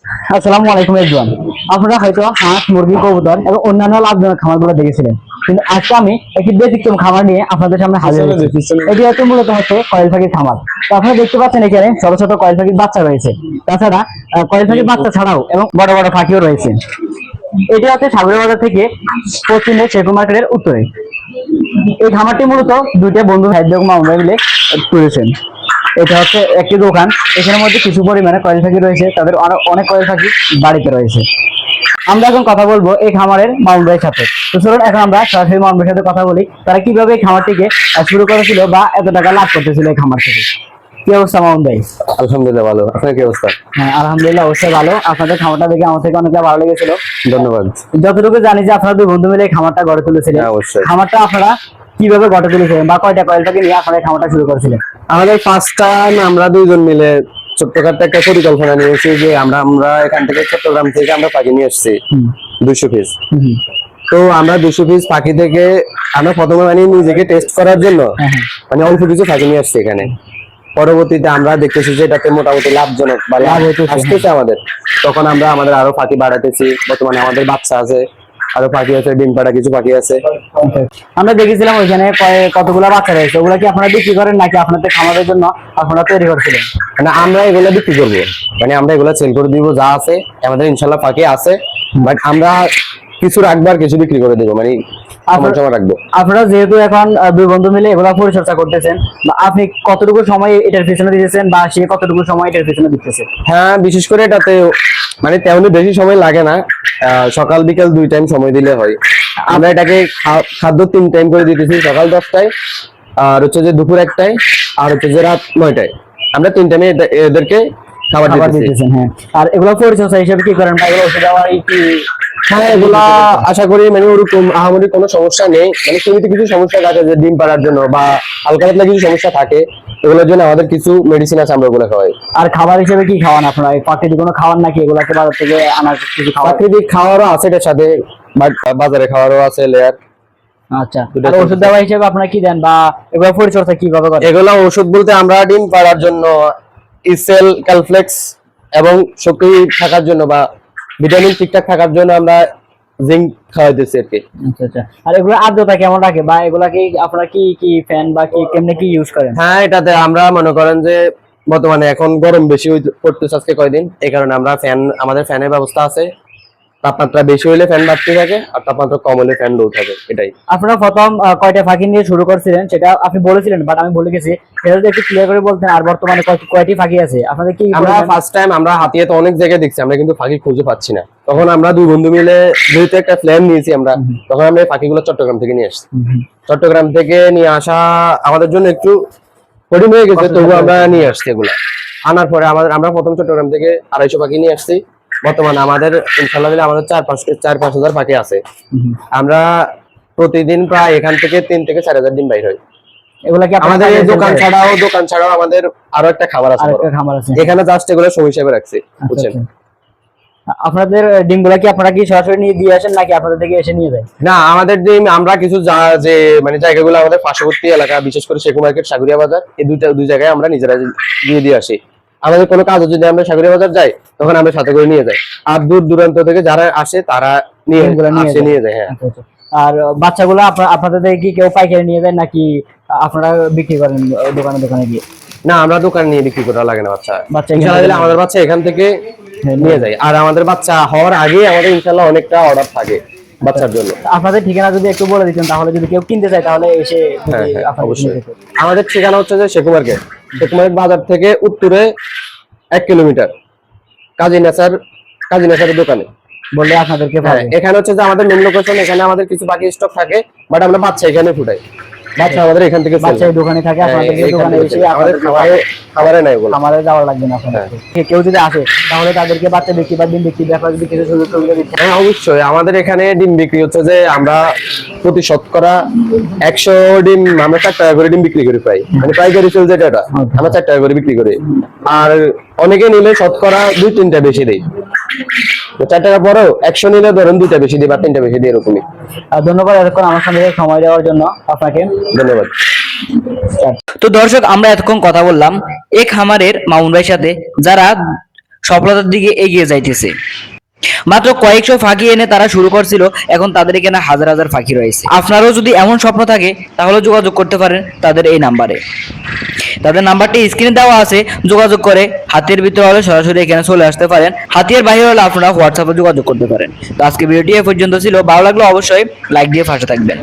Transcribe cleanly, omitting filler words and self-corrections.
আসসালামু আলাইকুম এভরিওয়ান। আপনারা হয়তো হাঁস, মুরগি, কবুতর এবং অন্যান্য লাভজনক খামারগুলো দেখেছিলেন, কিন্তু আজকে আমি একটি ব্যতিক্রম খামার নিয়ে আপনাদের সামনে হাজির হয়েছি। এটি মূলত কয়েল পাখির খামার। তো আপনারা দেখতে পাচ্ছেন এখানে ছোট ছোট কয়েল পাখির বাচ্চা রয়েছে। তাছাড়া কয়েল পাখির বাচ্চা ছাড়াও এবং বড় বড় পাখিও রয়েছে। এটি সাগরের বাজার থেকে পশ্চিমে শেখু মার্কেটের উত্তরে। এই খামারটি মূলত দুইটা বন্ধু মোবাইল মিলে করেছেন। এটা একটি দোকান। এখানের মধ্যে কিছু পরিমাণে কয়েল পাখি রয়েছে, তাদের অনেক কয়েল পাখি বাড়িতে রয়েছে। আমরা এখন কথা বলবো এই খামারের মামুন ভাইয়ের সাথে। তো চলুন এখন আমরা সরাসরি মামুন ভাইয়ের সাথে কথা বলি, তারা কিভাবে এই খামারটিকে শুরু করেছিল বা এত টাকা লাভ করতেছিল এই খামার থেকে। কি অবস্থা মামুন ভাই? আলহামদুলিল্লাহ ভালো। আপনার কি অবস্থা? হ্যাঁ আলহামদুলিল্লাহ অবশ্যই ভালো। আপনাদের খামারটা দেখে আমার থেকে অনেকটা ভালো লেগেছিল। ধন্যবাদ। যতটুকু জানি যে আপনারা দুই বন্ধু মিলে এই খামারটা গড়ে তুলেছিলেন। অবশ্যই। খামারটা আপনারা কিভাবে গড়ে তুলেছিলেন বা কয়টা কয়েল পাখি নিয়ে আপনারা খামারটা শুরু করেছিলেন? আমাদের ফার্স্ট টাইম আমরা দুইজন মিলে ছোট্টখাট্ট একটা পরিকল্পনা নিয়েছি যে আমরা এখান থেকে চট্টগ্রাম থেকে আমরা পাখি নিয়ে এসেছি 200 পিস। তো আমরা 200 পিস পাখি থেকে আমরা প্রথমে নিজেকে টেস্ট করার জন্য অল্প কিছু পাখি নিয়ে আসছি এখানে। পরবর্তীতে আমরা দেখতেছি যে এটাতে মোটামুটি লাভজনক বা লাভ আসতেছে আমাদের। তখন আমরা আমাদের আরো পাখি বাড়াতেছি। বর্তমানে আমাদের বাচ্চা আছে, আরো পাখি আছে, ডিম পাড়া কিছু পাখি আছে। আমরা দেখেছিলাম ওইখানে কতগুলো বাচ্চা রয়েছে। ওগুলা কি আপনারা বিক্রি করেন নাকি আপনাদের খামারের জন্য আপনারা তৈরি করছিলেন? আমরা এগুলো বিক্রি করবো, আমরা এগুলো সেল করে দিব। যা আছে আমাদের ইনশাল্লাহ পাখি আছে, বাট আমরা কিছু রাখবো আর কিছু বিক্রি করে দেবো, রাখবো। আপনারা যেহেতু এখন দুই বন্ধু মিলে এগুলা পরিচর্যা করতেছেন, আপনি কতটুকু সময় এটার পিছনে দিতেছেন বা সে কতটুকু সময় এটার পিছনে দিতেছে? হ্যাঁ, বিশেষ করে এটাতে তেমনি বেশি সময় লাগে না। সকাল বিকাল 2 টাইম সময় দিলে হয়। আমরা এটাকে খাদ্য 3 টাইম করে দিতেছি, সকাল 10টায়, আর যে দুপুর 1টায়, আর যে রাত 9টায়। আমরা 3 টাইমে এদেরকে খাবার দিতেছি। হ্যাঁ, আর এগুলো পরিচর্যা হিসেবে কি করেন? বা এগুলো ওষুধ দেওয়া কি? হ্যাঁ, এগুলা আশা করি ওরকম আহামরি কোনো সমস্যা নেই। সীমিত কিছু সমস্যা থাকে, যে ডিম পাড়ার জন্য বা হালকা পাতলা কিছু সমস্যা থাকে, এগুলোর জন্য আমাদের কিছু মেডিসিন আছে, আমরা ওগুলো খাওয়াই। আর খাবার হিসেবে কি খাওয়ান আপনারা? প্রাকৃতিক কোনো খাবার নাকি এগুলাকে বাজার থেকে আনার কিছু খাবার? প্রাকৃতিক খাবারও আছে এটার সাথে, বাজারে খাবারও আছে লেয়ার। আচ্ছা, আর ওষুধ দেওয়া হিসেবে আপনারা কি দেন বা এগুলো পরিচর্যা কিভাবে করেন? এগুলো ওষুধ বলতে আমরা ডিম পাড়ার জন্য ইসেল, ক্যালফ্লেক্স এবং শক্তি থাকার জন্য বা ভিটামিন ঠিকঠাক থাকার জন্য আমরা জিঙ্ক খাওয়াইতেছি আর কি। আচ্ছা, আর এগুলো আর্দ্রতা কেমন রাখে বা এগুলা কি আপনারা কি ফ্যান বা কি কেমনে কি ইউজ করেন? হ্যাঁ, এটাতে আমরা মনে করেন যে বর্তমানে এখন গরম বেশি পড়তেছে আজকে কয়দিন, এই কারণে আমরা আমাদের ফ্যানের ব্যবস্থা আছে। তাপমাত্রা বেশি হলে ফ্যান বাড়তে থাকে, আর তাপমাত্রা কম হলে ফ্যান লো থাকে। এটাই। আপনারা প্রথম কয়টা ফাঁকি নিয়ে শুরু করছিলেন সেটা আপনি বলেছিলেন, বাট আমি ভুলে গেছি। সেটা যদি একটু ক্লিয়ার করে বলতেন। আর বর্তমানে কয়টি ফাঁকি আছে আপনাদের? কি আমরা ফার্স্ট টাইম আমরা হাতিয়ে তো অনেক জায়গায় দেখছি, আমরা কিন্তু ফাঁকি খুঁজে পাচ্ছি না। তখন আমরা দুই বন্ধু মিলে যেহেতু একটা প্ল্যান নিয়েছি আমরা, তখন আমরা এই ফাঁকিগুলো চট্টগ্রাম থেকে নিয়ে আসছি। চট্টগ্রাম থেকে নিয়ে আসা আমাদের জন্য একটু কঠিন হয়ে গেছে, তবুও আমরা নিয়ে আসছি এগুলা। আনার পরে আমরা প্রথম চট্টগ্রাম থেকে 250 পাখি নিয়ে আসছি। বর্তমানে আমাদের ইনশাআল্লাহ আমাদের 4-5 হাজার পাখি আছে। আমরা প্রতিদিন প্রায় এখান থেকে 3 থেকে 4 হাজার ডিম বাইর হয়। এগুলা কি আমাদের দোকান ছাড়াও আমাদের আরো একটা খাবার আছে, এখানে জাস্ট এগুলো সময় হিসেবে রাখছি, বুঝছেন। আপনাদের ডিমগুলা কি আপনারা কি সরাসরি নিয়ে দিয়ে আসেন নাকি আপনাদের থেকে এসে নিয়ে যায়? না, আমাদের ডিম আমরা কিছু যে জায়গাগুলো আমাদের পার্শ্ববর্তী এলাকা, বিশেষ করে শেখু মার্কেট, সাগরিয়া বাজার, এই দুই জায়গায় আমরা নিজেরা দিয়ে আসি। আমাদের কোনো কাজ যদি আমরা সাগরিয়া বাজার যাই, তখন আমরা সাথে করে নিয়ে যাই। আর দূর দূরান্ত থেকে যারা আসে তারা নিয়ে যায়। হ্যাঁ। আর বাচ্চাগুলো আপনাদের কি কেউ পাইকারি নিয়ে যায় নাকি আপনারা বিক্রি করেন দোকানে গিয়ে? না, আমরা দোকানে নিয়ে বিক্রি করা লাগে না। ইনশাআল্লাহ আমাদের বাচ্চা এখান থেকে নিয়ে যায়। আর আমাদের বাচ্চা হওয়ার আগে আমাদের ইনশাআল্লাহ অনেকটা অর্ডার থাকে বাচ্চার জন্য। আপনাদের ঠিকানা যদি একটু বলে দিতেন, তাহলে যদি কেউ কিনতে চায় তাহলে এসে। হ্যাঁ, অবশ্যই। আমাদের ঠিকানা হচ্ছে যে শেখু মার্কেট বাজার থেকে উত্তরে 1 কিলোমিটার, কাজী নেসারের দোকানে বললে আপনাদেরকে। এখানে হচ্ছে যে আমাদের মেন লোকেশন। এখানে আমাদের কিছু বাকি স্টক থাকে, বাট আমরা বাচ্চা এখানে ফুটাই। বাচ্চা আমাদের এখান থেকে দোকানে থাকে, আপনাদের দোকানে এসে আমাদের খাবারে নাই বলে আমাদের যাওয়া লাগবে না। কেউ যদি আসে তাহলে তাদেরকে বাচ্চা বিক্রি বা ডিম বিক্রি ব্যাপার বিক্রি সুযোগ সুবিধা দিচ্ছে। হ্যাঁ, অবশ্যই। আমাদের এখানে ডিম বিক্রি হচ্ছে যে আমরা প্রতি শতকরা 100 ডিম আমরা 4 টাকা করে ডিম বিক্রি করি প্রায়। পাইকারি সেল যেটা, আমরা 4 টাকা করে বিক্রি করি। আর অনেকে নিলে শতকরা 2-3টা বেশি দেয়। 4 টাকা বড় 100 নিলে ধরুন 2টা বেশি দিই বা 3টা বেশি দিই, এরকমই। ধন্যবাদ এতক্ষণ আমার সঙ্গে সময় দেওয়ার জন্য আপনাকে। ধন্যবাদ। তো দর্শক, আমরা এতক্ষণ কথা বললাম এই খামারের মামুন ভাইয়ের সাথে, যারা সফলতার দিকে এগিয়ে যাইতেছে। মাত্র কয়েকশো পাখি এনে তারা শুরু করছিল, এখন তাদের এখানে হাজার হাজার পাখি রয়েছে। আপনারও যদি এমন স্বপ্ন থাকে তাহলে যোগাযোগ করতে পারেন তাদের এই নাম্বারে। তাদের নাম্বারটি স্ক্রিনে দেওয়া আছে, যোগাযোগ করে হাতের ভিতরে হলে সরাসরি এখানে চলে আসতে পারেন, হাতের বাইরে হলে আপনারা হোয়াটসঅ্যাপে যোগাযোগ করতে পারেন। তো আজকে ভিডিওটি এ পর্যন্ত ছিল, ভালো লাগলে অবশ্যই লাইক দিয়ে পাশে থাকবেন।